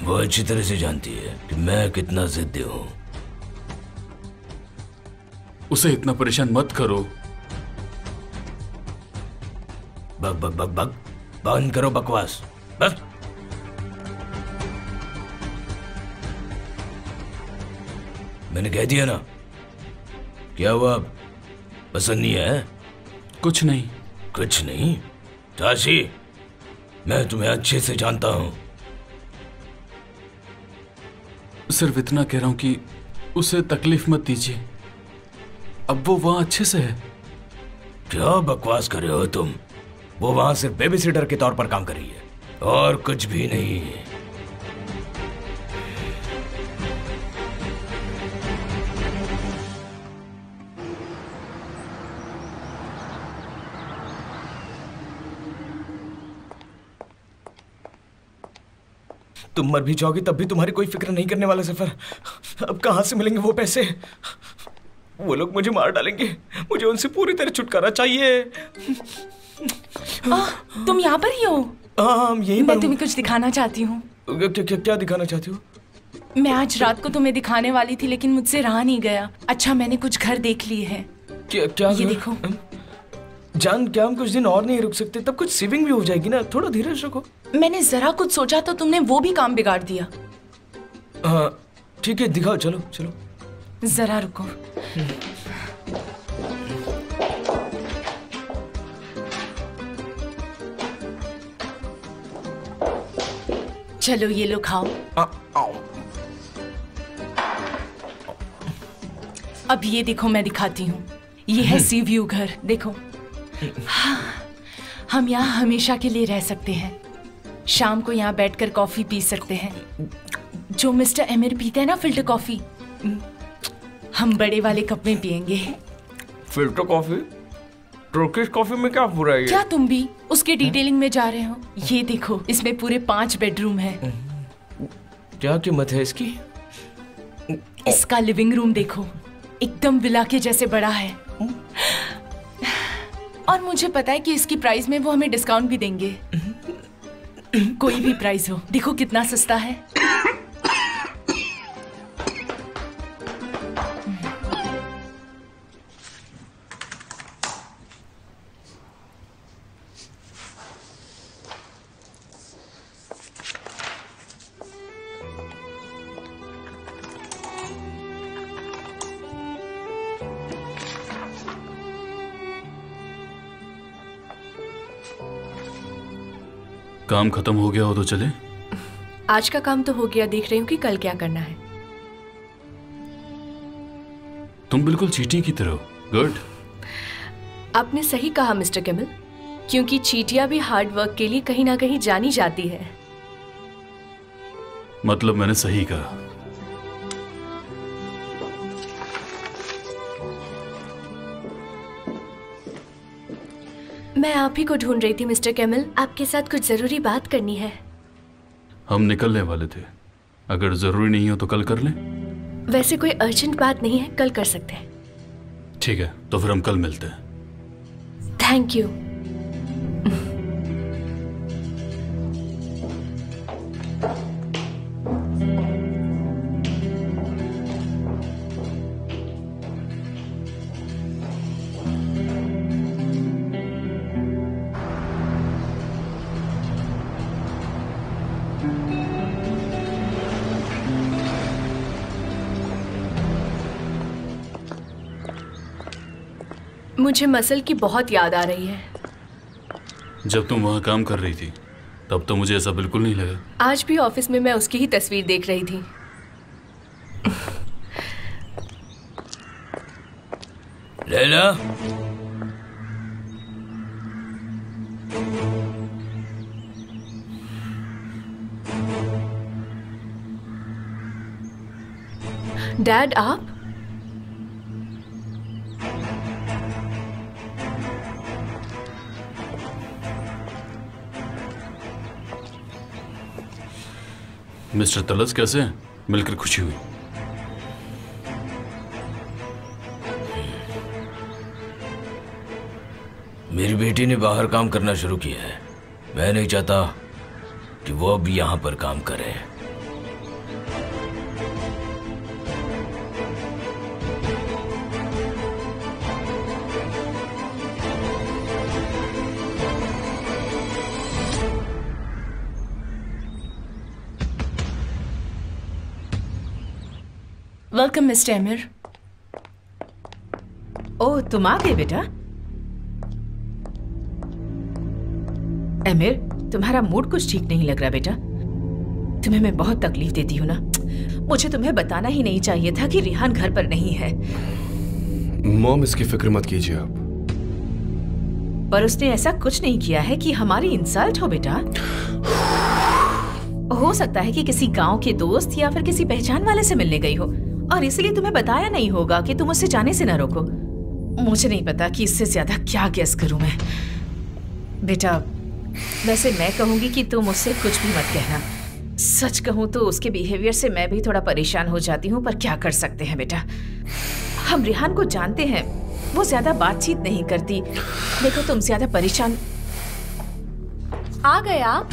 वो अच्छी तरह से जानती है कि मैं कितना जिद्दी हूं। उसे इतना परेशान मत करो। बक बक बक बक, बंद करो बकवास बस। मैंने कह दिया ना। क्या हुआ, पसंद नहीं है? कुछ नहीं। कुछ नहीं? ताशी, मैं तुम्हें अच्छे से जानता हूं। सिर्फ इतना कह रहा हूं कि उसे तकलीफ मत दीजिए। अब वो वहां अच्छे से है। क्या बकवास कर रहे हो तुम? वो वहां सिर्फ बेबी सिटर के तौर पर काम कर रही है और कुछ भी नहीं। तुम मर भी जाओगी तब भी तुम्हारी कोई फिक्र नहीं करने वाला सफर। अब कहां से मिलेंगे वो पैसे? वो लोग मुझे मार डालेंगे। मुझे उनसे पूरी तरह छुटकारा चाहिए। तुम यहाँ पर ही हो? हाँ, यही मैं तुम्हें कुछ दिखाना चाहती हूँ। क्या दिखाना चाहती हो? मैं आज रात को तुम्हें दिखाने वाली थी लेकिन मुझसे रहा नहीं गया। अच्छा, मैंने कुछ घर देख लिए हैं। क्या ये देखो। जान, क्या हम कुछ दिन और नहीं रुक सकते? तब कुछ सेविंग भी हो जाएगी ना। थोड़ा धीरज रखो। मैंने जरा कुछ सोचा तो तुमने वो भी काम बिगाड़ दिया। हाँ ठीक है, दिखाओ। चलो चलो जरा रुको। चलो ये लो, खाओ। अब ये देखो, मैं दिखाती हूँ। ये है सी व्यू घर, देखो। हाँ, हम यहाँ हमेशा के लिए रह सकते हैं। शाम को यहाँ बैठकर कॉफी पी सकते हैं, जो मिस्टर एमिर पीते हैं ना, फिल्टर कॉफी। हम बड़े वाले कप में पियेंगे। Filter coffee? टर्किश कॉफी में क्या बुरा है? क्या तुम भी उसके डिटेलिंग में जा रहे हो? ये देखो, इसमें पूरे 5 बेडरूम है। क्या कीमत है इसकी? इसका लिविंग रूम देखो, एकदम विला के जैसे बड़ा है। और मुझे पता है कि इसकी प्राइस में वो हमें डिस्काउंट भी देंगे। कोई भी प्राइस हो, देखो कितना सस्ता है। काम खत्म हो गया हो तो चले? आज का काम तो हो गया, देख रही हूँ कि कल क्या करना है। तुम बिल्कुल चींटी की तरह हो। गुड। आपने सही कहा मिस्टर केमिल, क्योंकि चींटियां भी हार्ड वर्क के लिए कहीं ना कहीं जानी जाती है। मतलब मैंने सही कहा। मैं आप ही को ढूंढ रही थी मिस्टर केमिल, आपके साथ कुछ जरूरी बात करनी है। हम निकलने वाले थे, अगर जरूरी नहीं हो तो कल कर लें। वैसे कोई अर्जेंट बात नहीं है, कल कर सकते हैं। ठीक है, तो फिर हम कल मिलते हैं। Thank you. मुझे मसल की बहुत याद आ रही है। जब तुम वहां काम कर रही थी तब तो मुझे ऐसा बिल्कुल नहीं लगा। आज भी ऑफिस में मैं उसकी ही तस्वीर देख रही थी। लैला, डैड आप? मिस्टर तलस कैसे हैं? मिलकर खुशी हुई। मेरी बेटी ने बाहर काम करना शुरू किया है। मैं नहीं चाहता कि वो अब यहाँ पर काम करे। Welcome mister emir. ओह, तुम आ गए बेटा। एमिर, तुम्हारा मूड कुछ ठीक नहीं लग रहा बेटा। तुम्हें मैं बहुत तकलीफ देती हूँ ना। मुझे तुम्हें बताना ही नहीं चाहिए था कि रिहान घर पर नहीं है। मॉम, इसकी फिक्र मत कीजिए आप। पर उसने ऐसा कुछ नहीं किया है कि हमारी इंसल्ट हो बेटा। हो सकता है कि किसी गांव के दोस्त या फिर किसी पहचान वाले से मिलने गई हो और इसलिए तुम्हें बताया नहीं होगा कि तुम उससे जाने से ना रोको। मुझे नहीं पता कि इससे ज्यादा क्या गेस करूं मैं। बेटा, वैसे मैं कहूंगी कि तुम उससे कुछ भी मत कहना। सच कहूं तो उसके बिहेवियर से मैं भी थोड़ा परेशान हो जाती हूँ, पर क्या कर सकते हैं बेटा। हम रिहान को जानते हैं, वो ज्यादा बातचीत नहीं करती। देखो, तुम ज्यादा परेशान। आ गए आप?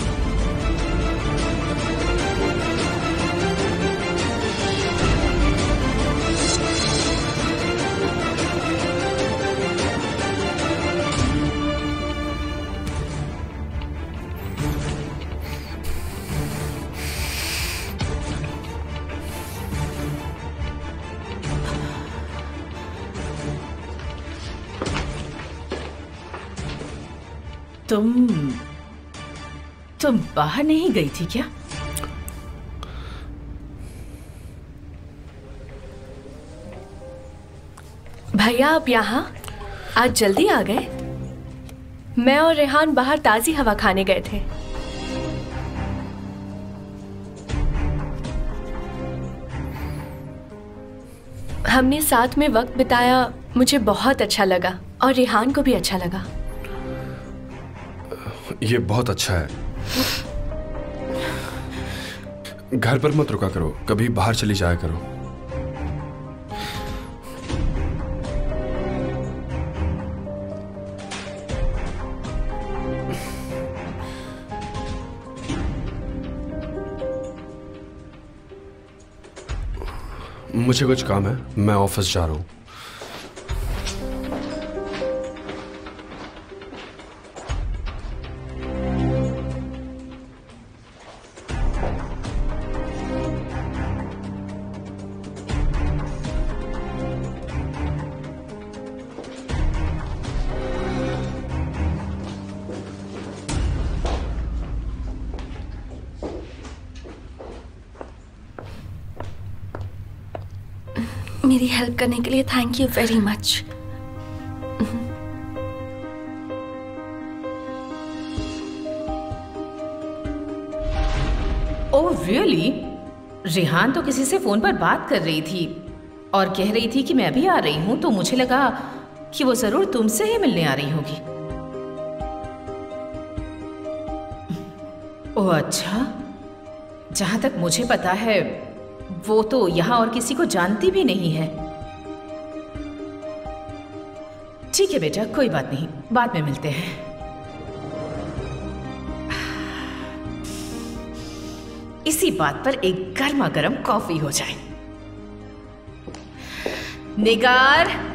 तुम बाहर नहीं गई थी क्या? भैया, आप यहाँ आज जल्दी आ गए? मैं और रेहान बाहर ताजी हवा खाने गए थे। हमने साथ में वक्त बिताया, मुझे बहुत अच्छा लगा और रेहान को भी अच्छा लगा। ये बहुत अच्छा है। घर पर मत रुका करो, कभी बाहर चली जाया करो। मुझे कुछ काम है, मैं ऑफिस जा रहा हूं। मेरी हेल्प करने के लिए thank you very much. Oh really? Rehan तो किसी से फोन पर बात कर रही थी और कह रही थी कि मैं भी आ रही हूं, तो मुझे लगा कि वो जरूर तुमसे ही मिलने आ रही होगी। ओह अच्छा, जहां तक मुझे पता है वो तो यहाँ और किसी को जानती भी नहीं है। ठीक है बेटा, कोई बात नहीं, बाद में मिलते हैं। इसी बात पर एक गर्मा गर्म कॉफी हो जाए। निगार,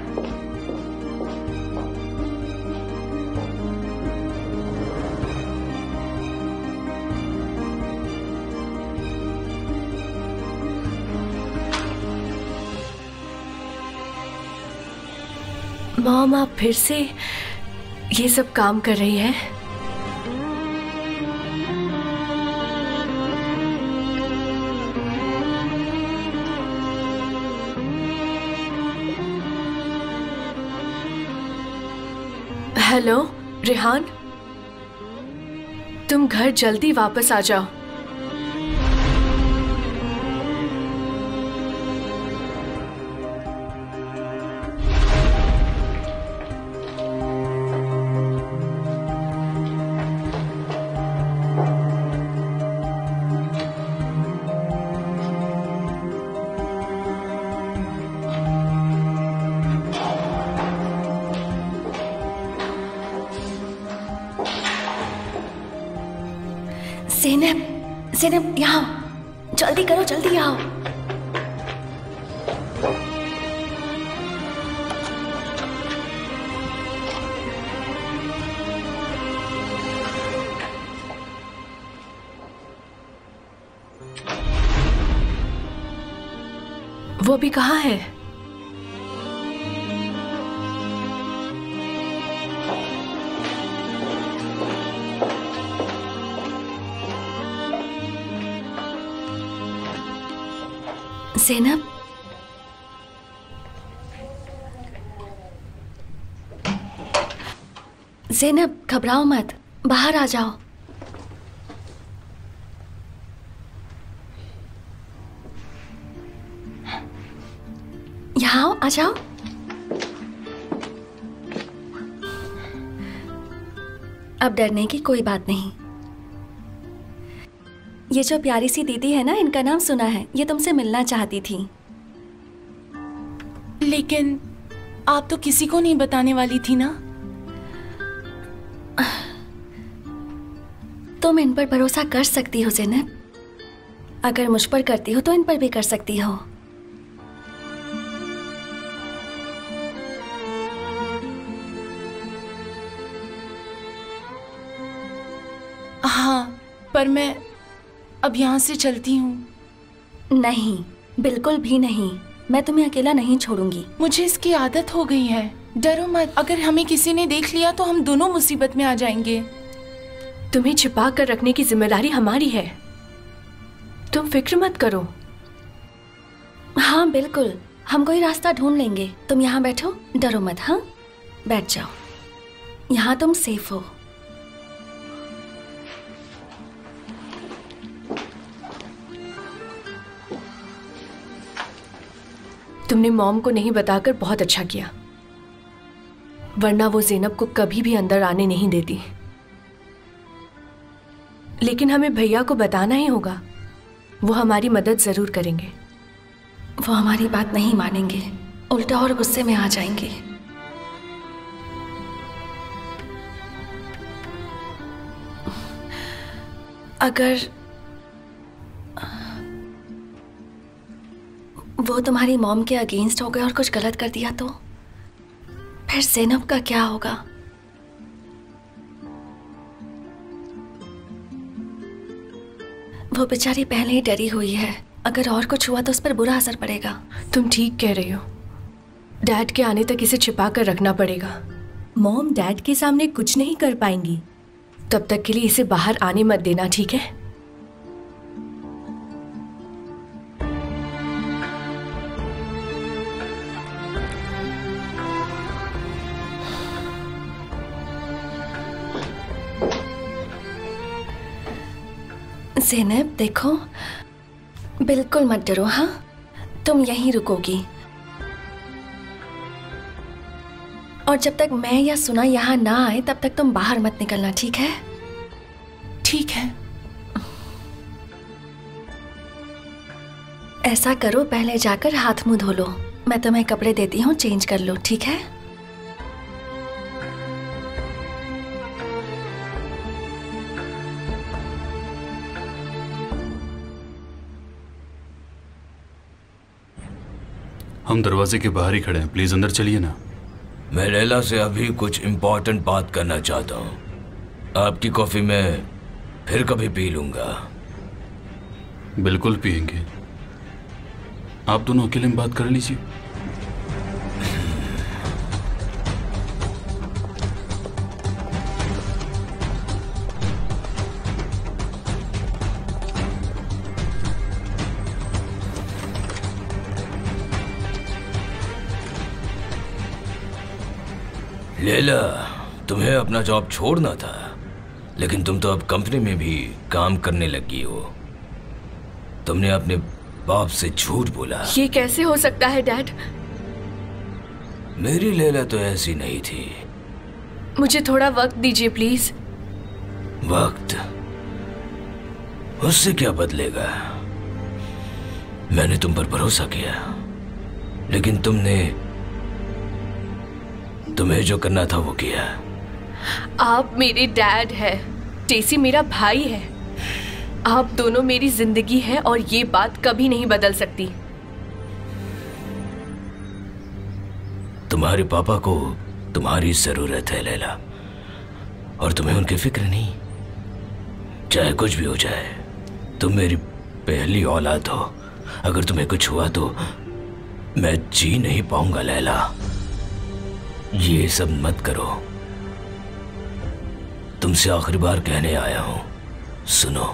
मॉम, आप फिर से ये सब काम कर रही है? हेलो रेहान, तुम घर जल्दी वापस आ जाओ। ज़ैनब, यहाँ जल्दी करो, जल्दी आओ। वो भी कहाँ है? ज़ैनब, ज़ैनब घबराओ मत, बाहर आ जाओ। यहाँ आओ, आ जाओ। अब डरने की कोई बात नहीं। ये जो प्यारी सी दीदी है ना, इनका नाम सुना है, ये तुमसे मिलना चाहती थी। लेकिन आप तो किसी को नहीं बताने वाली थी ना। तुम इन पर भरोसा कर सकती हो ज़ैनब। अगर मुझ पर करती हो तो इन पर भी कर सकती हो। हाँ, पर मैं अब यहाँ से चलती हूँ। नहीं, बिल्कुल भी नहीं। मैं तुम्हें अकेला नहीं छोड़ूंगी। मुझे इसकी आदत हो गई है। डरो मत, अगर हमें किसी ने देख लिया तो हम दोनों मुसीबत में आ जाएंगे। तुम्हें छिपा कर रखने की जिम्मेदारी हमारी है। तुम फिक्र मत करो। हाँ बिल्कुल, हम कोई रास्ता ढूंढ लेंगे। तुम यहाँ बैठो, डरो मत। हाँ, बैठ जाओ। यहाँ तुम सेफ हो। तुमने मॉम को नहीं बताकर बहुत अच्छा किया, वरना वो ज़ैनब को कभी भी अंदर आने नहीं देती। लेकिन हमें भैया को बताना ही होगा। वो हमारी मदद जरूर करेंगे। वो हमारी बात नहीं मानेंगे, उल्टा और गुस्से में आ जाएंगे। अगर वो तुम्हारी मॉम के अगेंस्ट हो गए और कुछ गलत कर दिया तो फिर ज़ैनब का क्या होगा? वो बेचारी पहले ही डरी हुई है। अगर और कुछ हुआ तो उस पर बुरा असर पड़ेगा। तुम ठीक कह रही हो। डैड के आने तक इसे छिपा कर रखना पड़ेगा। मॉम डैड के सामने कुछ नहीं कर पाएंगी। तब तक के लिए इसे बाहर आने मत देना, ठीक है? ज़ैनब देखो, बिल्कुल मत डरो। हाँ, तुम यहीं रुकोगी और जब तक मैं या सुना यहाँ ना आए तब तक तुम बाहर मत निकलना, ठीक है? ठीक है। ऐसा करो, पहले जाकर हाथ मुंह धो लो। मैं तुम्हें कपड़े देती हूँ, चेंज कर लो, ठीक है? हम दरवाजे के बाहर ही खड़े हैं, प्लीज अंदर चलिए ना। मैं लैला से अभी कुछ इम्पोर्टेंट बात करना चाहता हूँ। आपकी कॉफी मैं फिर कभी पी लूंगा। बिल्कुल पियेंगे। आप दोनों अकेले में बात कर लीजिए। लैला, तुम्हें अपना जॉब छोड़ना था, लेकिन तुम तो अब कंपनी में भी काम करने लगी हो। तुमने अपने बाप से झूठ बोला। ये कैसे हो सकता है डैड? मेरी लैला तो ऐसी नहीं थी। मुझे थोड़ा वक्त दीजिए प्लीज। वक्त? उससे क्या बदलेगा? मैंने तुम पर भरोसा किया, लेकिन तुम्हें जो करना था वो किया। आप मेरे डैड है, टेसी मेरा भाई है। आप दोनों मेरी जिंदगी है और ये बात कभी नहीं बदल सकती। तुम्हारे पापा को तुम्हारी जरूरत है लैला, और तुम्हें उनकी फिक्र नहीं। चाहे कुछ भी हो जाए, तुम मेरी पहली औलाद हो। अगर तुम्हें कुछ हुआ तो मैं जी नहीं पाऊंगा लैला। ये सब मत करो। तुमसे आखिरी बार कहने आया हूं, सुनो।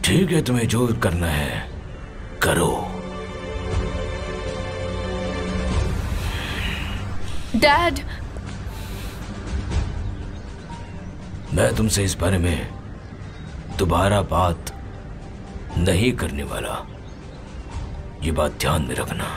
ठीक है, तुम्हें जो करना है करो। डैड, मैं तुमसे इस बारे में दोबारा बात नहीं करने वाला, ये बात ध्यान में रखना।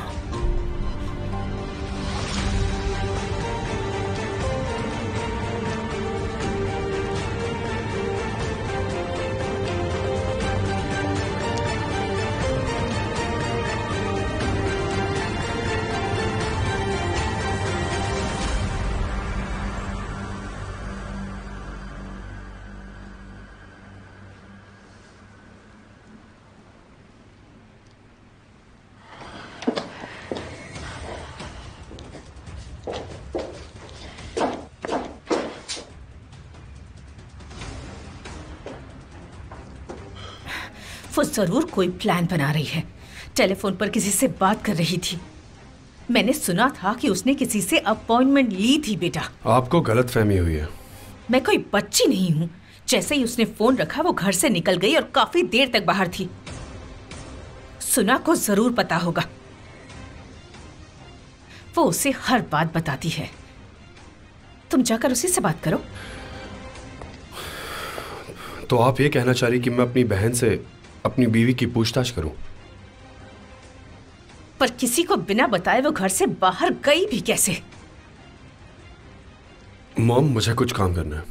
वो जरूर कोई प्लान बना रही है। टेलीफोन पर किसी से बात कर रही थी। मैंने सुना था कि उसने किसी से अपॉइंटमेंट ली थी। बेटा, आपको गलतफहमी हुई है। मैं कोई बच्ची नहीं हूँ। जैसे ही उसने फोन रखा वो घर से निकल गई और काफी देर तक बाहर थी। सुना को जरूर पता होगा। वो उसे हर बात बताती है। तुम जाकर उसी से बात करो। तो आप ये कहना चाह रही कि मैं अपनी बहन से अपनी बीवी की पूछताछ करूं? पर किसी को बिना बताए वो घर से बाहर गई भी कैसे? मॉम, मुझे कुछ काम करना है।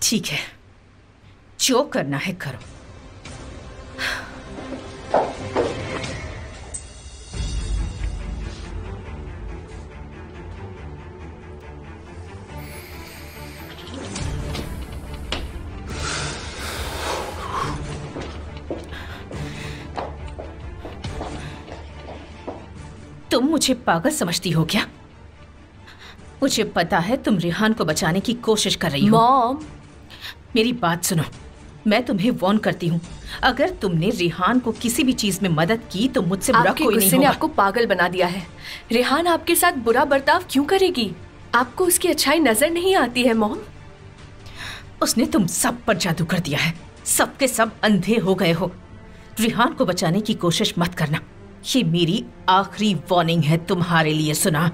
ठीक है, जो करना है करो। तुम मुझे पागल समझती हो क्या? मुझे पता है तुम रिहान को बचाने की कोशिश कर रही हो। मॉम, मेरी बात सुनो। मैं तुम्हें वार्न करती हूँ, अगर तुमने रिहान को किसी भी चीज में मदद की तो मुझसे बुरा आपके कोई नहीं गुस्से ने होगा। आपको पागल बना दिया है। रेहान आपके साथ बुरा बर्ताव क्यों करेगी? आपको उसकी अच्छाई नजर नहीं आती है मॉम? उसने तुम सब पर जादू कर दिया है। सबके सब अंधे हो गए हो। रिहान को बचाने की कोशिश मत करना। ये मेरी आखिरी वार्निंग है तुम्हारे लिए। सुना?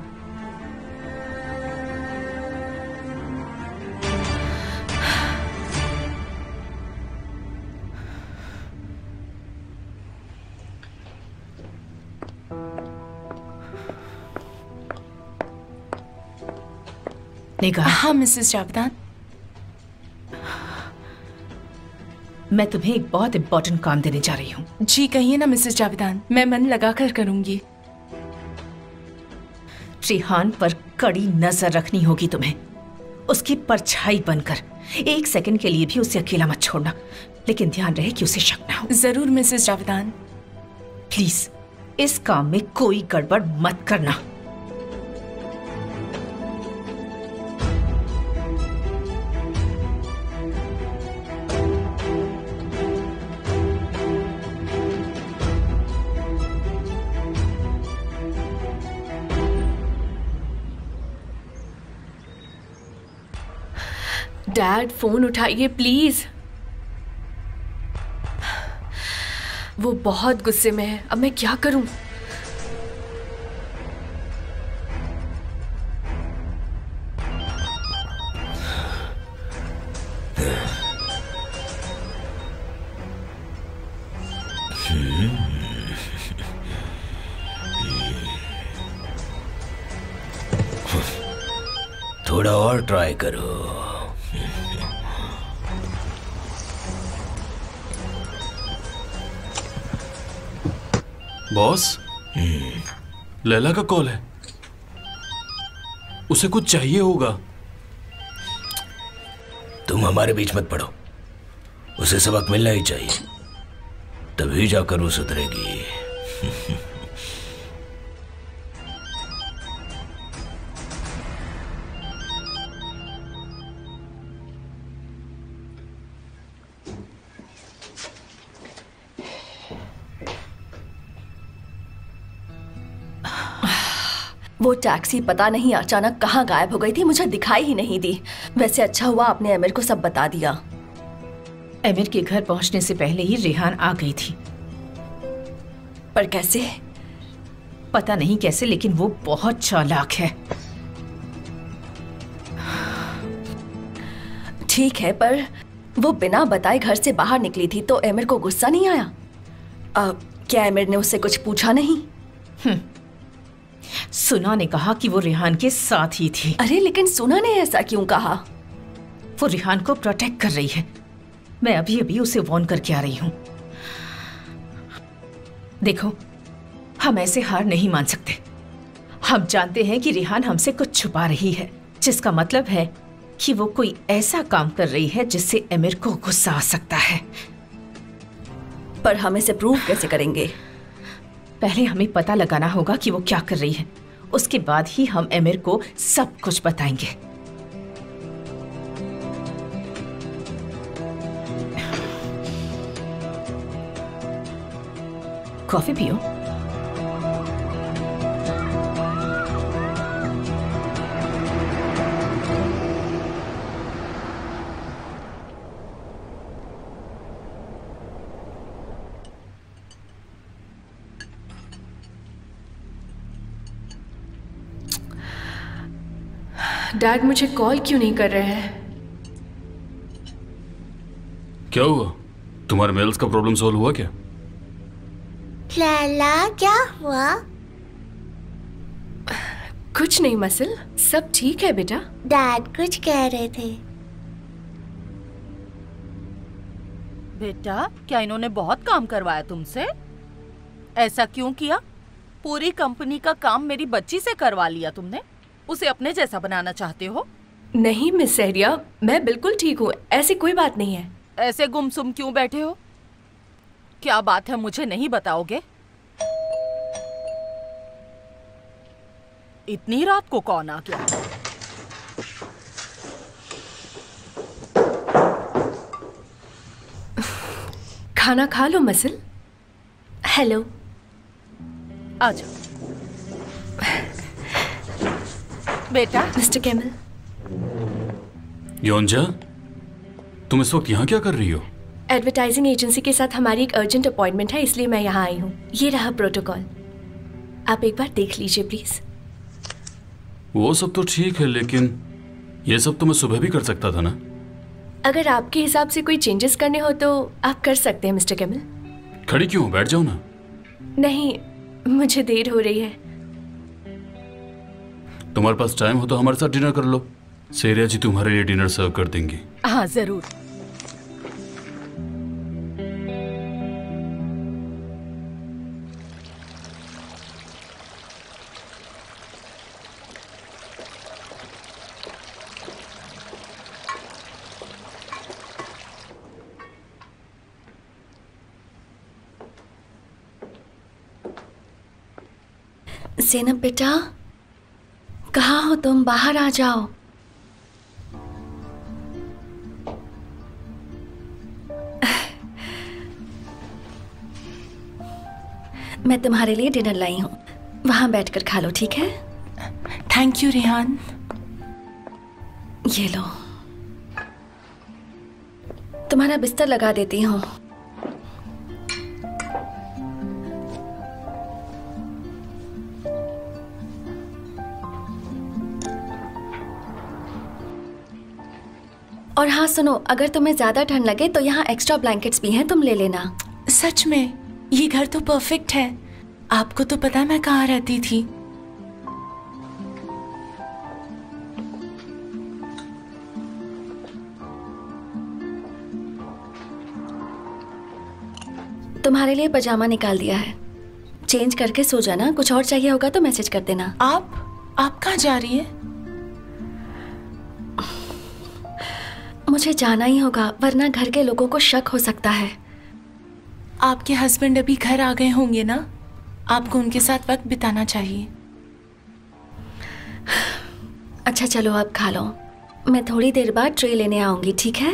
निगाह, हाँ मिसेस जावेदान। मैं तुम्हें एक बहुत इंपॉर्टेंट काम देने जा रही हूँ। जी कहिए ना मिसेस जावेदान, मैं मन लगाकर करूंगी। रिहान पर कड़ी नजर रखनी होगी तुम्हें। उसकी परछाई बनकर। एक सेकंड के लिए भी उसे अकेला मत छोड़ना, लेकिन ध्यान रहे कि उसे शक ना हो। जरूर मिसेस जावेदान। प्लीज इस काम में कोई गड़बड़ मत करना। डैड, फोन उठाइए प्लीज। वो बहुत गुस्से में है। अब मैं क्या करूं? थोड़ा और ट्राई करो। बॉस, लैला का कॉल है। उसे कुछ चाहिए होगा। तुम हमारे बीच मत पड़ो। उसे सबक मिलना ही चाहिए, तभी जाकर वो सुधरेगी। वो टैक्सी पता नहीं अचानक कहाँ गायब हो गई थी, मुझे दिखाई ही नहीं दी। वैसे अच्छा हुआ आपने अमीर को सब बता दिया। अमीर के घर पहुंचने से पहले ही रेहान आ गई थी। पर कैसे? पता नहीं कैसे, लेकिन वो बहुत चालाक है। ठीक है, पर वो बिना बताए घर से बाहर निकली थी तो अमीर को गुस्सा नहीं आया? क्या अमीर ने उससे कुछ पूछा नहीं? सुना ने कहा कि वो रेहान के साथ ही थी। अरे लेकिन सुना ने ऐसा क्यों कहा? वो रेहान को प्रोटेक्ट कर रही है। मैं अभी अभी उसे वॉर्न करके आ रही हूँ। देखो, हम ऐसे हार नहीं मान सकते। हम जानते हैं कि रेहान हमसे कुछ छुपा रही है, जिसका मतलब है कि वो कोई ऐसा काम कर रही है जिससे अमीर को गुस्सा आ सकता है। पर हम इसे प्रूव कैसे करेंगे? पहले हमें पता लगाना होगा कि वो क्या कर रही है, उसके बाद ही हम अमीर को सब कुछ बताएंगे। कॉफी पियो। डैड मुझे कॉल क्यों नहीं कर रहे हैं? क्या हुआ? तुम्हारे मेल्स का प्रॉब्लम सॉल्व हुआ क्या? लैला, क्या हुआ? कुछ नहीं मसल, सब ठीक है बेटा। डैड कुछ कह रहे थे। बेटा, क्या इन्होंने बहुत काम करवाया तुमसे? ऐसा क्यों किया? पूरी कंपनी का काम मेरी बच्ची से करवा लिया तुमने। उसे अपने जैसा बनाना चाहते हो? नहीं मिस सहरिया, मैं बिल्कुल ठीक हूँ, ऐसी कोई बात नहीं है। ऐसे गुमसुम क्यों बैठे हो? क्या बात है, मुझे नहीं बताओगे? इतनी रात को कौन आ गया? खाना खा लो मसल। हेलो, आजा बेटा। Mister camel. योंजा, तुम इस वक्त यहाँ क्या कर रही हो? एडवर्टाइजिंग एजेंसी के साथ हमारी एक अर्जेंट अपॉइंटमेंट है, इसलिए मैं यहाँ आई हूँ। ये रहा प्रोटोकॉल, आप एक बार देख लीजिए प्लीज। वो सब तो ठीक है, लेकिन ये सब तो मैं सुबह भी कर सकता था ना। अगर आपके हिसाब से कोई चेंजेस करने हो तो आप कर सकते हैं मिस्टर कैमल। खड़ी क्यों? बैठ जाओ ना। नहीं, मुझे देर हो रही है। तुम्हारे पास टाइम हो तो हमारे साथ डिनर कर लो। सेरिया जी तुम्हारे लिए डिनर सर्व कर देंगी। हाँ जरूर। ज़ैनब बेटा, कहाँ हो तुम? बाहर आ जाओ। मैं तुम्हारे लिए डिनर लाई हूँ, वहां बैठकर खा लो, ठीक है? Thank you Rehan. ये लो, तुम्हारा बिस्तर लगा देती हूँ। और हाँ सुनो, अगर तुम्हें ज्यादा ठंड लगे तो यहाँ एक्स्ट्रा ब्लैंकेट्स भी हैं, तुम ले लेना। सच में ये घर तो परफेक्ट है। आपको तो पता है मैं कहाँ रहती थी। तुम्हारे लिए पजामा निकाल दिया है, चेंज करके सो जाना। कुछ और चाहिए होगा तो मैसेज कर देना। आप कहाँ जा रही है? मुझे जाना ही होगा, वरना घर के लोगों को शक हो सकता है। आपके हस्बैंड अभी घर आ गए होंगे ना, आपको उनके साथ वक्त बिताना चाहिए। अच्छा चलो आप खा लो, मैं थोड़ी देर बाद ट्रे लेने आऊंगी, ठीक है?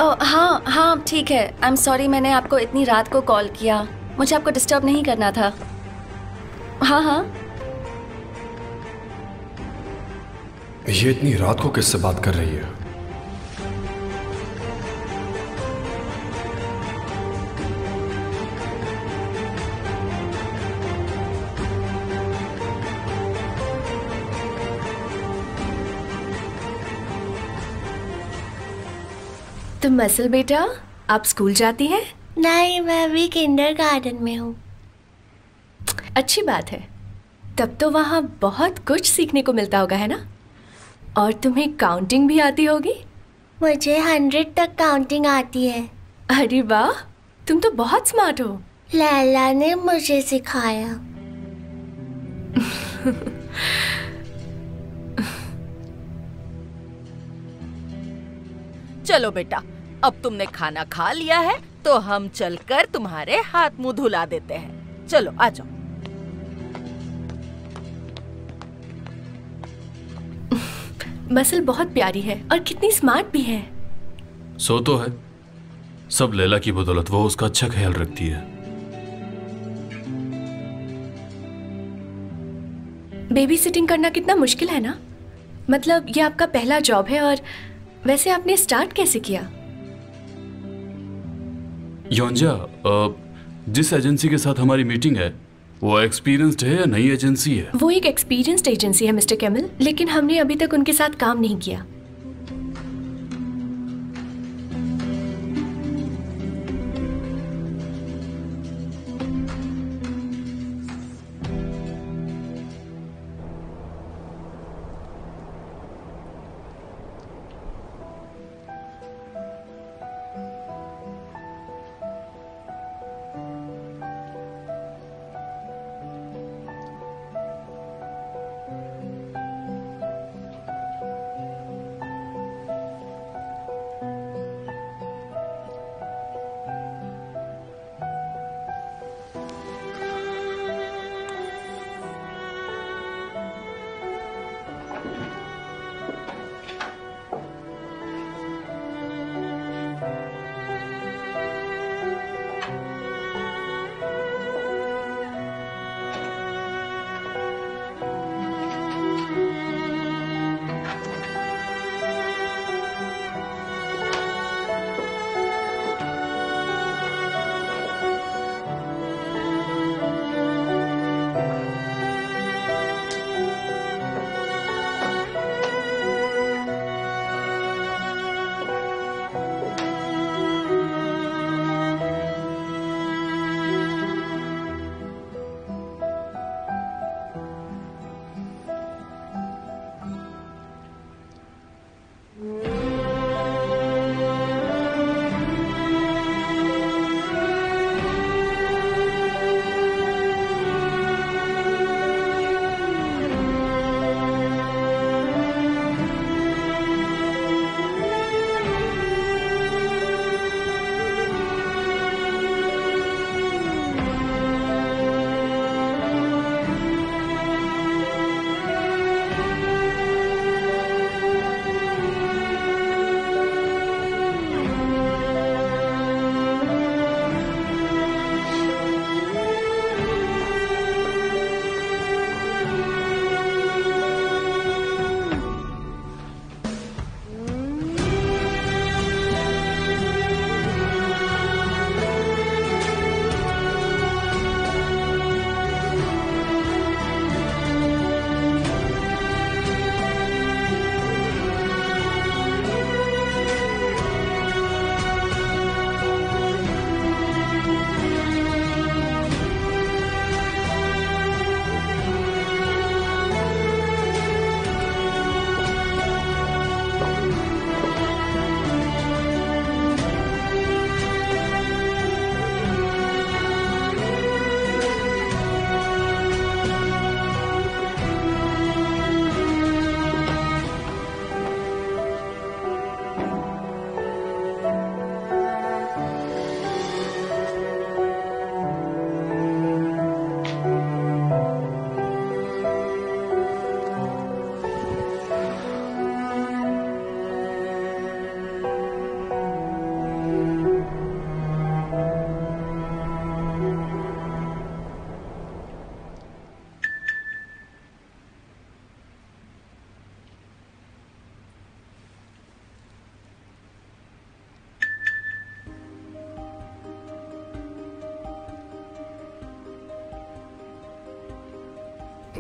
हाँ हाँ ठीक है। आई एम सॉरी, मैंने आपको इतनी रात को कॉल किया। मुझे आपको डिस्टर्ब नहीं करना था। हाँ हाँ। ये इतनी रात को किससे बात कर रही है? तुम मसल बेटा, आप स्कूल जाती हैं? नहीं, मैं अभी किंडरगार्टन में हूँ। अच्छी बात है। तब तो वहाँ बहुत कुछ सीखने को मिलता होगा, है ना? और तुम्हें काउंटिंग भी आती होगी? मुझे 100 तक काउंटिंग आती है। अरे वाह, तुम तो बहुत स्मार्ट हो। लैला ने मुझे सिखाया। चलो बेटा, अब तुमने खाना खा लिया है तो हम चलकर तुम्हारे हाथ मुंह धुला देते हैं। चलो आ जाओ। मसल बहुत प्यारी है और कितनी स्मार्ट भी है। सो तो है, सब लैला की बदौलत। वो उसका अच्छा ख्याल रखती है। बेबी सिटिंग करना कितना मुश्किल है ना? मतलब ये आपका पहला जॉब है। और वैसे आपने स्टार्ट कैसे किया? योंजा, जिस एजेंसी के साथ हमारी मीटिंग है वो एक्सपीरियंस्ड है या नई एजेंसी है? वो एक एक्सपीरियंस्ड एजेंसी है मिस्टर कैमल, लेकिन हमने अभी तक उनके साथ काम नहीं किया।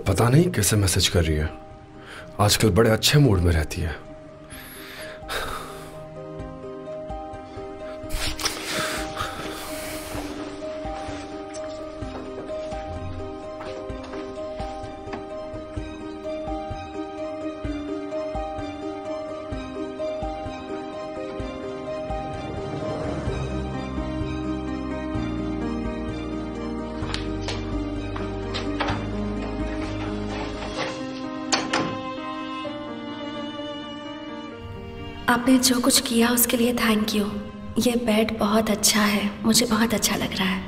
पता नहीं कैसे मैसेज कर रही है, आजकल बड़े अच्छे मूड में रहती है। आपने जो कुछ किया उसके लिए थैंक यू। ये बेड बहुत अच्छा है, मुझे बहुत अच्छा लग रहा है।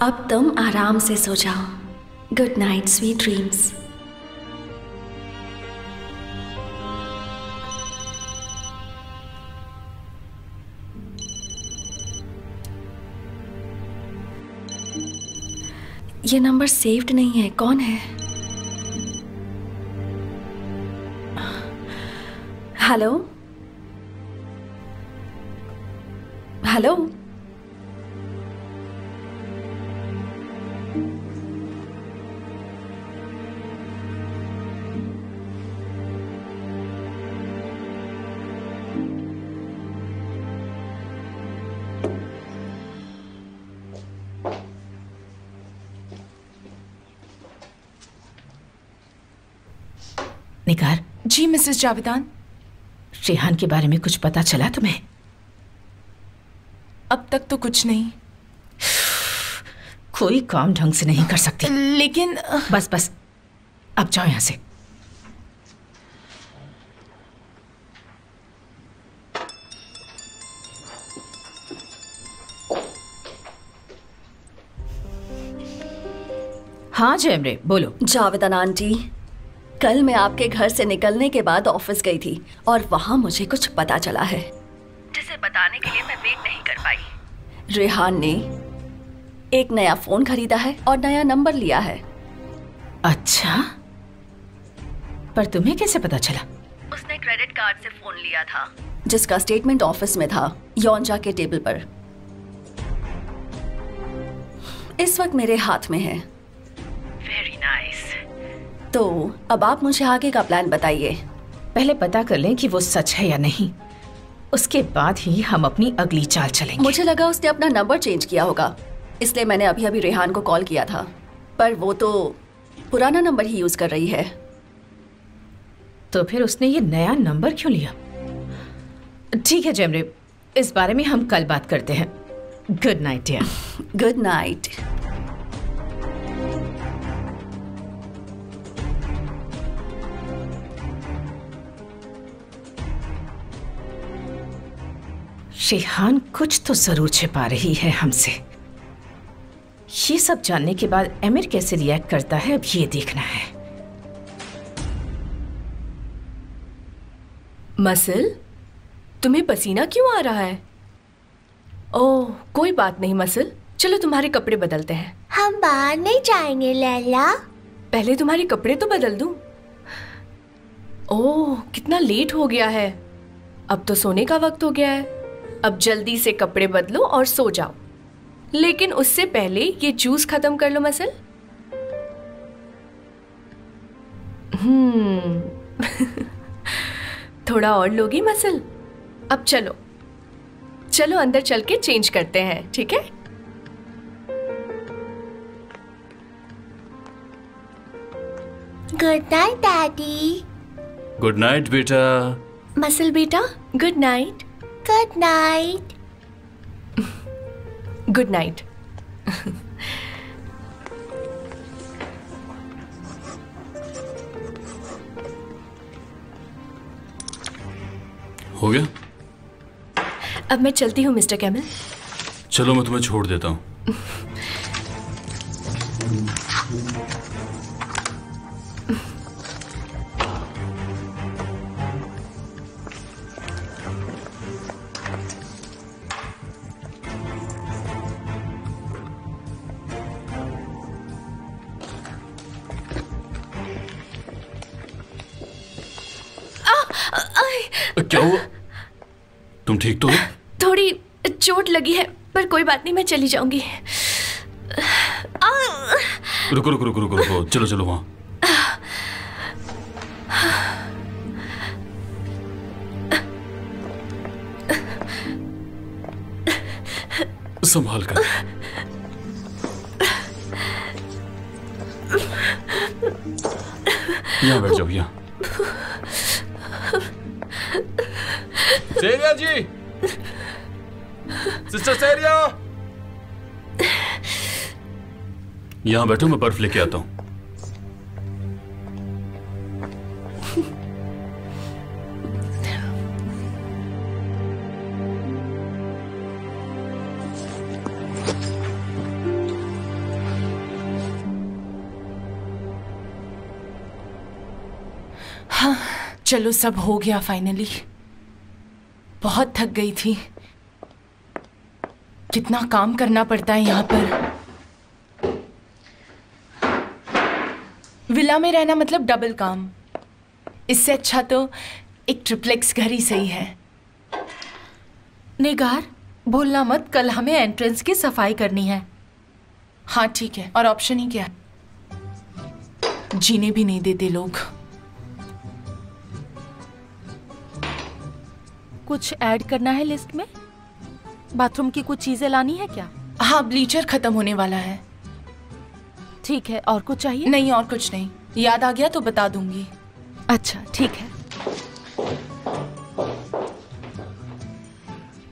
अब तुम आराम से सो जाओ। Good night, sweet dreams. ये नंबर सेव्ड नहीं है, कौन है? हेलो हेलो, निगार। जी मिसेस जावेदान। रेहान के बारे में कुछ पता चला तुम्हें? अब तक तो कुछ नहीं। कोई काम ढंग से नहीं कर सकती। लेकिन बस बस, अब जाओ यहां से। हाँ जयमरे, बोलो। जावेदान आंटी, कल मैं आपके घर से निकलने के बाद ऑफिस गई थी और वहां मुझे कुछ पता चला है जिसे बताने के लिए मैं वेट नहीं कर पाई। रेहान ने एक नया फोन खरीदा है और नया नंबर लिया है। अच्छा, पर तुम्हें कैसे पता चला? उसने क्रेडिट कार्ड से फोन लिया था जिसका स्टेटमेंट ऑफिस में था, योंजा के टेबल पर। इस वक्त मेरे हाथ में है। Very nice. तो अब आप मुझे आगे का प्लान बताइए। पहले पता कर लें कि वो सच है या नहीं, उसके बाद ही हम अपनी अगली चाल चलेंगे। मुझे लगा उसने अपना नंबर चेंज किया होगा, इसलिए मैंने अभी अभी रेहान को कॉल किया था, पर वो तो पुराना नंबर ही यूज कर रही है। तो फिर उसने ये नया नंबर क्यों लिया? ठीक है जयमरे, इस बारे में हम कल बात करते हैं। Good night dear. Good night. Rehan कुछ तो जरूर छिपा रही है हमसे। ये सब जानने के बाद एमिर कैसे रिएक्ट करता है, अब ये देखना है। मसल, तुम्हें पसीना क्यों आ रहा है? ओह, कोई बात नहीं मसल, चलो तुम्हारे कपड़े बदलते हैं। हम बाहर नहीं जाएंगे लैला। पहले तुम्हारे कपड़े तो बदल दूं। ओह, कितना लेट हो गया है, अब तो सोने का वक्त हो गया है। अब जल्दी से कपड़े बदलो और सो जाओ, लेकिन उससे पहले ये जूस खत्म कर लो मसल। थोड़ा और लोगी मसल? अब चलो चलो अंदर चल के चेंज करते हैं, ठीक है? Good night daddy. Good night बेटा। मसल बेटा, good night. Good night. Good night. हो गया? अब मैं चलती हूँ मिस्टर कैमल। चलो मैं तुम्हें छोड़ देता हूँ। क्या हुआ? तुम ठीक तो हो? थोड़ी चोट लगी है, पर कोई बात नहीं, मैं चली जाऊंगी। रुको रुको रुको रुको रुको, चलो चलो वहां। संभाल कर। यहाँ बैठ जाओ, यहाँ। सेरिया जी, सिस्टर सेरिया, यहाँ बैठो, मैं बर्फ लेके आता हूँ। हाँ, चलो सब हो गया फाइनली। बहुत थक गई थी। कितना काम करना पड़ता है यहाँ पर। विला में रहना मतलब डबल काम। इससे अच्छा तो एक ट्रिप्लेक्स घर ही सही है। निगार, भूलना मत, कल हमें एंट्रेंस की सफाई करनी है। हाँ ठीक है। और ऑप्शन ही क्या है? जीने भी नहीं देते लोग। कुछ ऐड करना है लिस्ट में? बाथरूम की कुछ चीजें लानी है क्या? हाँ, ब्लीचर खत्म होने वाला है। ठीक है, और कुछ चाहिए? नहीं, और कुछ नहीं। याद आ गया तो बता दूंगी। अच्छा ठीक है।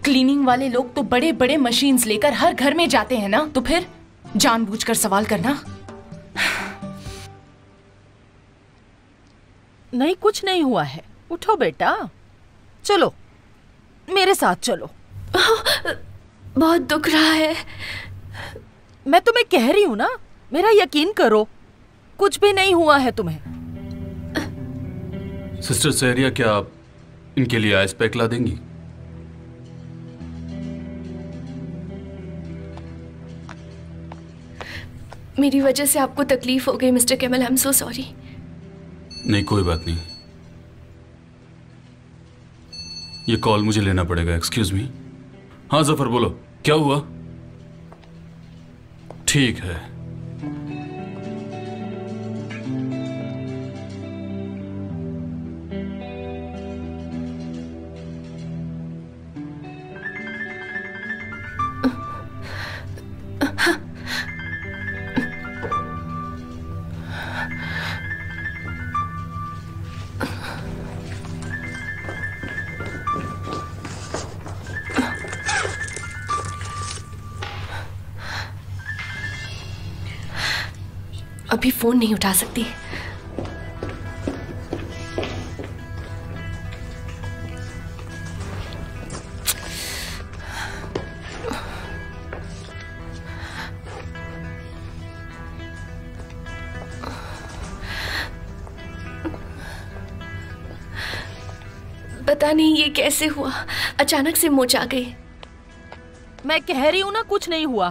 क्लीनिंग वाले लोग तो बड़े बड़े मशीन्स लेकर हर घर में जाते हैं ना, तो फिर जानबूझकर सवाल करना। नहीं, कुछ नहीं हुआ है। उठो बेटा, चलो मेरे साथ चलो। बहुत दुख रहा है। मैं तुम्हें कह रही हूं ना, मेरा यकीन करो, कुछ भी नहीं हुआ है तुम्हें। सिस्टर सेरिया, क्या आप इनके लिए आइस पैक ला देंगी? मेरी वजह से आपको तकलीफ हो गई mister camel, I am so sorry. नहीं, कोई बात नहीं। ये कॉल मुझे लेना पड़ेगा। Excuse me. हाँ जफर, बोलो, क्या हुआ? ठीक है। अभी फोन नहीं उठा सकती। पता नहीं ये कैसे हुआ, अचानक से मोच आ गई। मैं कह रही हूं ना, कुछ नहीं हुआ।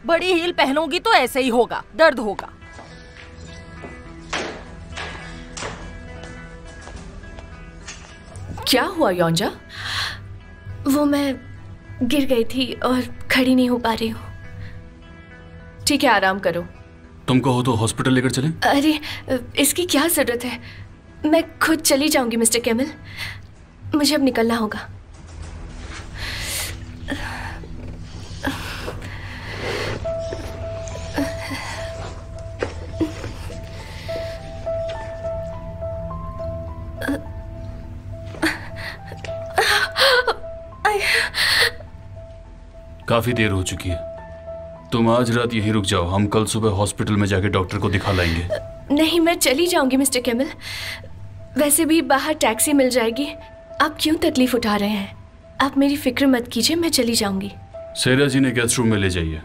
बड़ी हील पहनोगी तो ऐसे ही होगा, दर्द होगा। क्या हुआ योंजा? वो मैं गिर गई थी और खड़ी नहीं हो पा रही हूँ। ठीक है, आराम करो। तुम कहो तो हॉस्पिटल लेकर चलें? अरे इसकी क्या जरूरत है, मैं खुद चली जाऊंगी मिस्टर केमल। मुझे अब निकलना होगा। काफी देर हो चुकी है। तुम आज रात यहीं रुक जाओ, हम कल सुबह हॉस्पिटल में जाके डॉक्टर को दिखा लाएंगे। नहीं, मैं चली जाऊंगी मिस्टर केमल। वैसे भी बाहर टैक्सी मिल जाएगी। आप क्यों तकलीफ उठा रहे हैं? आप मेरी फिक्र मत कीजिए, मैं चली जाऊंगी। सेरिया जी ने गेस्ट रूम में ले जाइए।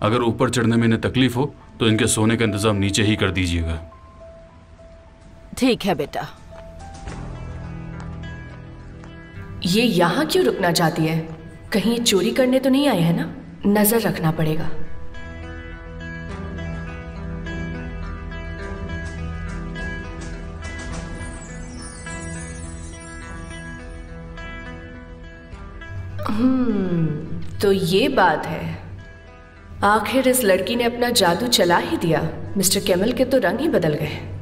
अगर ऊपर चढ़ने में इन्हें तकलीफ हो तो इनके सोने का इंतजाम नीचे ही कर दीजिएगा। ठीक है बेटा। ये यहाँ क्यों रुकना चाहती है? कहीं ये चोरी करने तो नहीं आए हैं ना? नजर रखना पड़ेगा। तो ये बात है। आखिर इस लड़की ने अपना जादू चला ही दिया। मिस्टर केमल के तो रंग ही बदल गए।